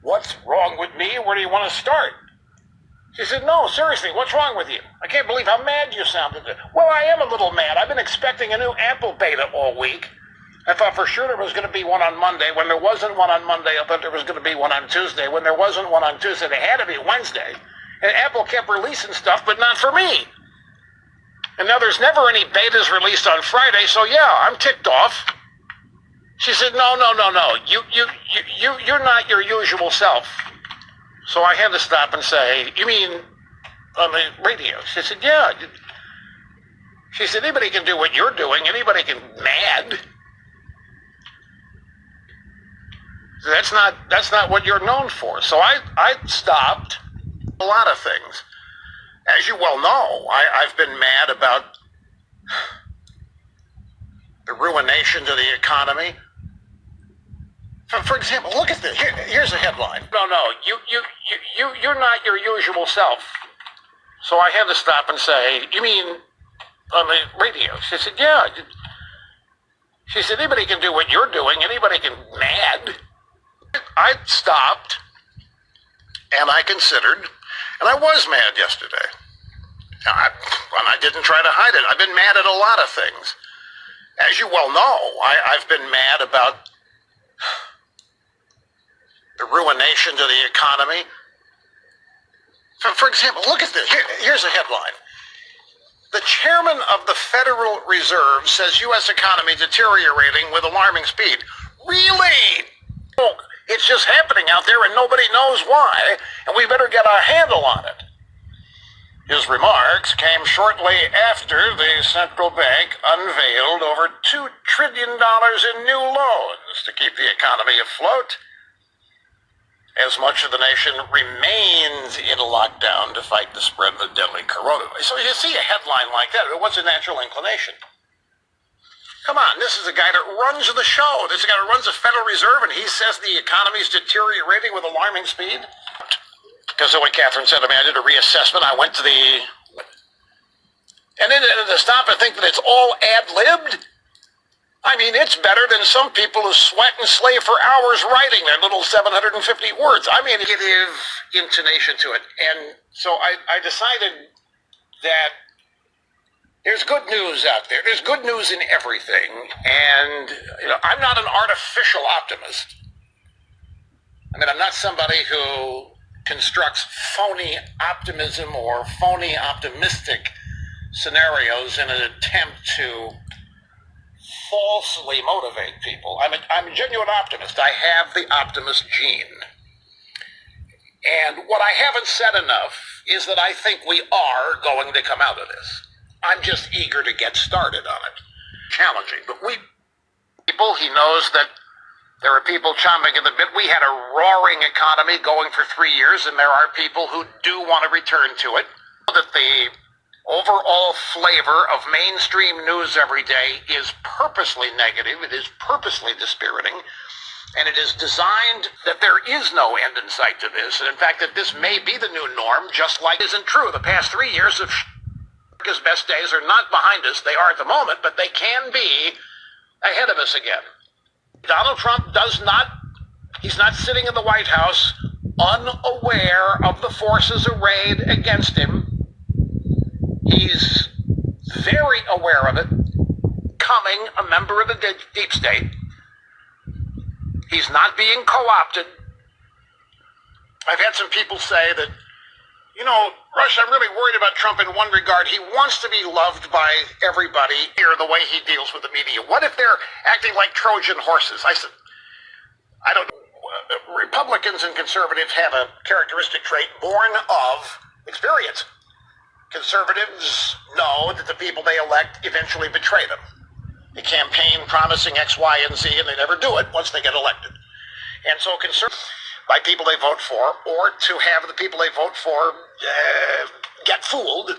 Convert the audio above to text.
"What's wrong with me? Where do you want to start?" She said, "No, seriously, what's wrong with you? I can't believe how mad you sounded." "Well, I am a little mad. I've been expecting a new Apple beta all week. I thought for sure there was going to be one on Monday. When there wasn't one on Monday, I thought there was going to be one on Tuesday. When there wasn't one on Tuesday, there had to be Wednesday. And Apple kept releasing stuff, but not for me. And now there's never any betas released on Friday, so yeah, I'm ticked off." She said, No. You're not your usual self." So I had to stop and say, "You mean on the radio?" She said, "Yeah." She said, "Anybody can do what you're doing. Anybody can mad. That's not what you're known for." So I stopped a lot of things. As you well know, I've been mad about the ruination to the economy. For example, look at this. Here's a headline. No, you're not your usual self. So I had to stop and say, "You mean on the radio?" She said, "Yeah." She said, "Anybody can do what you're doing. Anybody can mad." I stopped, and I considered, and I was mad yesterday. And I didn't try to hide it. I've been mad at a lot of things. As you well know, I've been mad about the ruination to the economy. For example, look at this. Here's a headline. The chairman of the Federal Reserve says U.S. economy deteriorating with alarming speed. Really? It's just happening out there and nobody knows why, and we better get our handle on it. His remarks came shortly after the central bank unveiled over $2 trillion in new loans to keep the economy afloat, as much of the nation remains in lockdown to fight the spread of the deadly coronavirus. So you see a headline like that, what's a natural inclination? Come on, this is a guy that runs the show. This is a guy that runs the Federal Reserve, and he says the economy is deteriorating with alarming speed? Because the way Catherine said to me, I did a reassessment. I went to the... And then to stop and think that it's all ad-libbed? I mean, it's better than some people who sweat and slave for hours writing their little 750 words. I mean, negative intonation to it. And so I decided that there's good news out there. There's good news in everything. And, I'm not an artificial optimist. I mean, I'm not somebody who constructs phony optimism or phony optimistic scenarios in an attempt to falsely motivate people. I'm a genuine optimist. I have the optimist gene. And what I haven't said enough is that I think we are going to come out of this. I'm just eager to get started on it. Challenging, but he knows that there are people chomping at the bit. We had a roaring economy going for 3 years, and there are people who do want to return to it. That the overall flavor of mainstream news every day is purposely negative. It is purposely dispiriting. And it is designed that there is no end in sight to this. And in fact, that this may be the new norm, just like isn't true. The past 3 years of America's best days are not behind us. They are at the moment, but they can be ahead of us again. Donald Trump he's not sitting in the White House unaware of the forces arrayed against him. He's very aware of it, becoming a member of the deep state. He's not being co-opted. I've had some people say that, Rush, I'm really worried about Trump in one regard. He wants to be loved by everybody here the way he deals with the media. What if they're acting like Trojan horses? I said, I don't know. Republicans and conservatives have a characteristic trait born of experience. Conservatives know that the people they elect eventually betray them. They campaign promising X, Y, and Z, and they never do it once they get elected. And so conservatives, by people they vote for, or to have the people they vote for get fooled,